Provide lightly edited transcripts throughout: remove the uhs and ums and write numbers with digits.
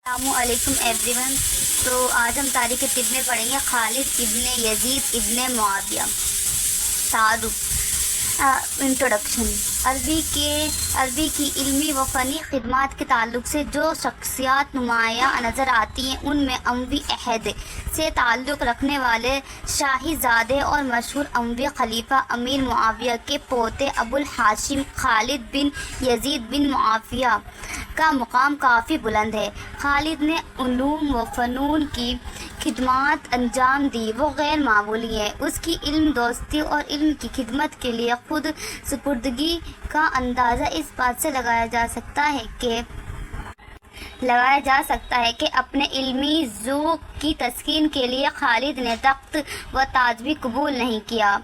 السلام علیکم every one. تو آج ہم تاریخ طب میں پڑھیں گے خالد ابن یزید ابن معاویہ. تعارف. انٹروڈکشن. عربی کی علمی و فنی خدمات کے تعلق سے جو شخصیات نمایاں نظر آتی ہیں ان میں اموی عہد سے تعلق رکھنے والے شاہی زادے اور مشہور اموی خلیفہ امیر معاویہ کے پوتے ابو الہاشم خالد بن یزید بن معاویہ کا مقام کافی بلند ہے. خالد نے علوم و فنون کی خدمات انجام دی وہ غیر معمولی ہے. اس کی علم دوستی اور علم کی خدمت کے لیے خود سپردگی کا اندازہ اس بات سے لگایا جا سکتا ہے کہ اپنے علمی ذوق کی تسکین کے لیے خالد نے تخت و تاج بھی قبول نہیں کیا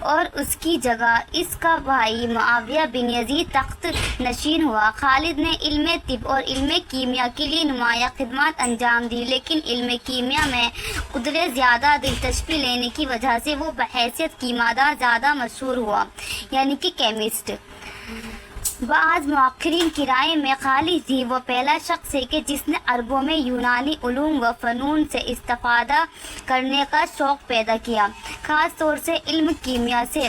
اور اس کی جگہ اس کا بھائی معاویہ بن یزید تخت نشین ہوا. خالد نے علم طب اور علم کیمیا کے لیے نمایاں خدمات انجام دی، لیکن علم کیمیا میں قدرے زیادہ دلچسپی لینے کی وجہ سے وہ بحیثیت کیمیادار زیادہ مشہور ہوا، یعنی کہ کیمسٹ. بعض مؤرخین کی رائے میں خالد ہی وہ پہلا شخص ہے کہ جس نے عربوں میں یونانی علوم و فنون سے استفادہ کرنے کا شوق پیدا کیا. خاص طور سے علم کیمیا سے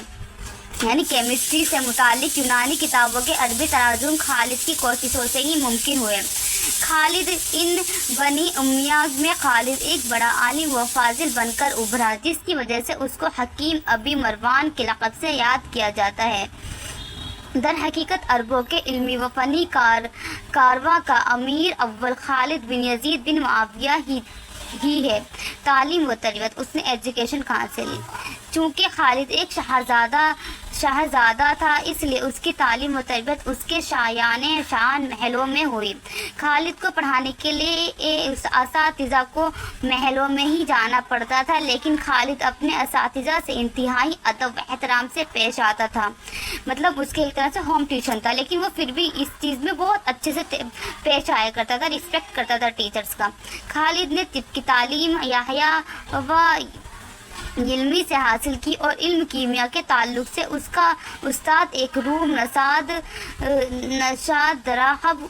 یعنی کیمسٹری سے متعلق یونانی کتابوں کے عربی ترجمے خالد کی کوششوں سے ہی ممکن ہوئے. خالد ان بنی امیہ میں خالد ایک بڑا عالم و فاضل بن کر ابھرا، جس کی وجہ سے اس کو حکیم ابی مروان کے لقب سے یاد کیا جاتا ہے. در حقیقت عربوں کے علمی و فنی کارواں کا امیر اول خالد بن یزید بن معاویہ ہی ہے. تعلیم و تربیت. اس نے ایجوکیشن کہاں سے لی؟ چونکہ خالد ایک شہزادہ تھا، اس لیے اس کی تعلیم و تربیت اس کے شان محلوں میں ہوئی. خالد کو پڑھانے کے لیے اساتذہ کو محلوں میں ہی جانا پڑتا تھا، لیکن خالد اپنے اساتذہ سے انتہائی ادب و احترام سے پیش آتا تھا. مطلب اس کے ایک طرح سے ہوم ٹیوشن تھا، لیکن وہ پھر بھی اس چیز میں بہت اچھے سے پیش آیا کرتا تھا، رسپیکٹ کرتا تھا ٹیچرز کا. خالد نے طب کی تعلیم یحییٰ و علمی سے حاصل کی اور علم کیمیا کے تعلق سے اس کا استاد ایک روم نشاد راہب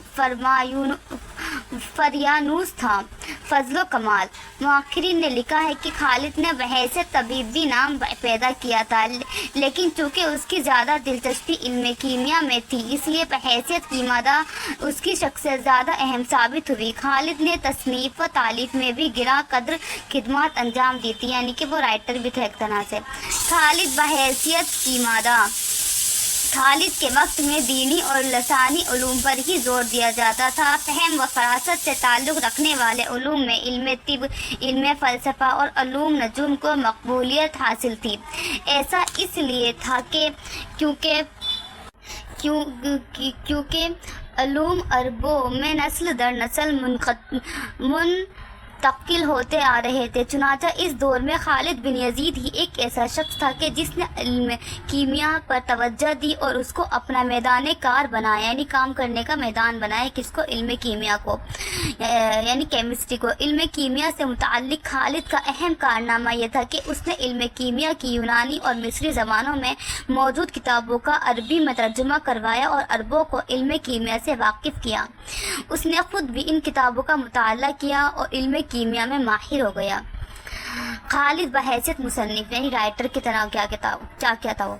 فریانوس تھا. فضل و کمال. مؤرخین نے لکھا ہے کہ خالد نے بحیثیت طبیب بھی نام پیدا کیا تھا، لیکن چونکہ اس کی زیادہ دلچسپی علم کیمیا میں تھی اس لیے بحیثیت کیمیادار اس کی شخصیت زیادہ اہم ثابت ہوئی. خالد نے تصنیف و تالیف میں بھی گراں قدر خدمات انجام دی تھی، یعنی کہ وہ رائٹر بھی تھے ایک طرح سے. خالد بحیثیت کیمیادار. خالد کے وقت میں دینی اور لسانی علوم پر ہی زور دیا جاتا تھا. فہم و فراست سے تعلق رکھنے والے علوم میں علم طب، علم فلسفہ اور علوم نجوم کو مقبولیت حاصل تھی. ایسا اس لیے تھا کہ کیونکہ علوم عربوں میں نسل در نسل منتقل ہوتے آ رہے تھے. چنانچہ اس دور میں خالد بن یزید ہی ایک ایسا شخص تھا کہ جس نے علم کیمیا پر توجہ دی اور اس کو اپنا میدان کار بنایا، یعنی کام کرنے کا میدان بنایا. کس کو؟ علم کیمیا کو، یعنی کیمسٹری کو. علم کیمیا سے متعلق خالد کا اہم کارنامہ یہ تھا کہ اس نے علم کیمیا کی یونانی اور مصری زبانوں میں موجود کتابوں کا عربی میں ترجمہ کروایا اور عربوں کو علم کیمیا سے واقف کیا. اس نے خود بھی ان کتابوں کا مطالعہ کیا اور علم کیمیا میں ماہر ہو گیا. خالد بحیثیت مصنف یعنی رائٹر کی طرح کیا تھا وہ.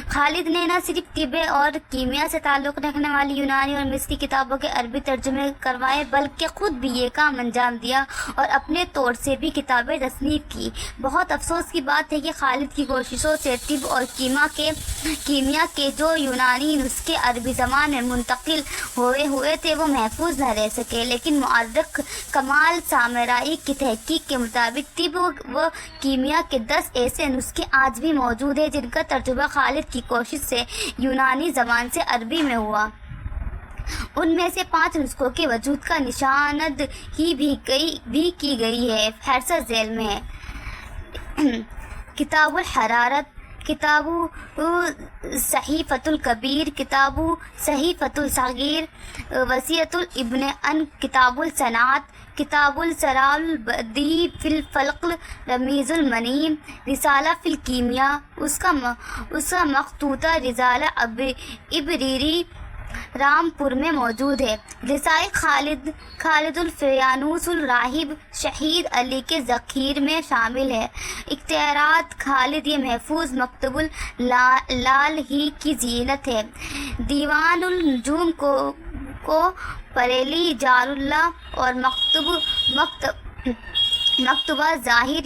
خالد نے نہ صرف طب اور کیمیا سے تعلق رکھنے والی یونانی اور مصری کتابوں کے عربی ترجمے کروائے بلکہ خود بھی یہ کام انجام دیا اور اپنے طور سے بھی کتابیں تصنیف کی. بہت افسوس کی بات ہے کہ خالد کی کوششوں سے طب اور کیمیا کے جو یونانی نسخے عربی زبان میں منتقل ہوئے تھے وہ محفوظ نہ رہ سکے. لیکن مؤرخ کمال سامرائی کی تحقیق کے مطابق طب و کیمیا کے 10 ایسے نسخے آج بھی موجود ہیں جن کا ترجمہ خالد کی کوشش سے یونانی زبان سے عربی میں ہوا. ان میں سے 5 نسخوں کے وجود کا نشاند ہی بھی کی گئی ہے. فہرست ذیل میں ہے. کتاب الحرارت، کتاب صحیفۃ الکبیر، کتاب صحیفۃ الصغیر، وصیۃ الابن ان، کتاب الصنعت، کتاب السرار البدیع فی الفلک، رمیز المنی، رسالہ فی الکیمیا، اس کا مخطوطہ رسالہ ابریری، رامپور میں موجود ہے۔ رسائل خالد الفریانوس الراہب شہید علی کے ذخیر میں شامل ہے۔ اختیارات خالد، یہ محفوظ مکتب لال ہی کی زینت ہے۔ دیوان النجوم کو بریلی جار اللہ اور مکتبہ ظاہر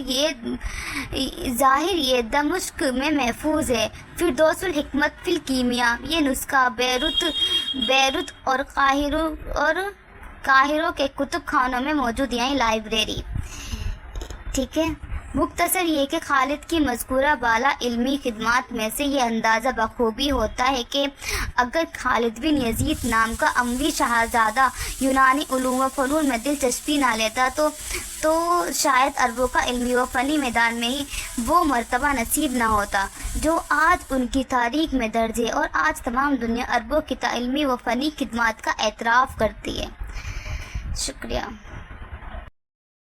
یہ دمشق میں محفوظ ہے۔ فردوس الحکمت فی الکیمیا، یہ نسخہ بیروت اور قاہرہ کے کتب خانوں میں موجود، یعنی لائبریری۔ ٹھیک ہے، مختصر یہ کہ خالد کی مذکورہ بالا علمی خدمات میں سے یہ اندازہ بخوبی ہوتا ہے کہ اگر خالد بن یزید نام کا اموی شہزادہ یونانی علوم و فنون میں دلچسپی نہ لیتا تو شاید عربوں کا علمی و فنی میدان میں ہی وہ مرتبہ نصیب نہ ہوتا جو آج ان کی تاریخ میں درج ہے، اور آج تمام دنیا عربوں کی علمی و فنی خدمات کا اعتراف کرتی ہے۔ شکریہ۔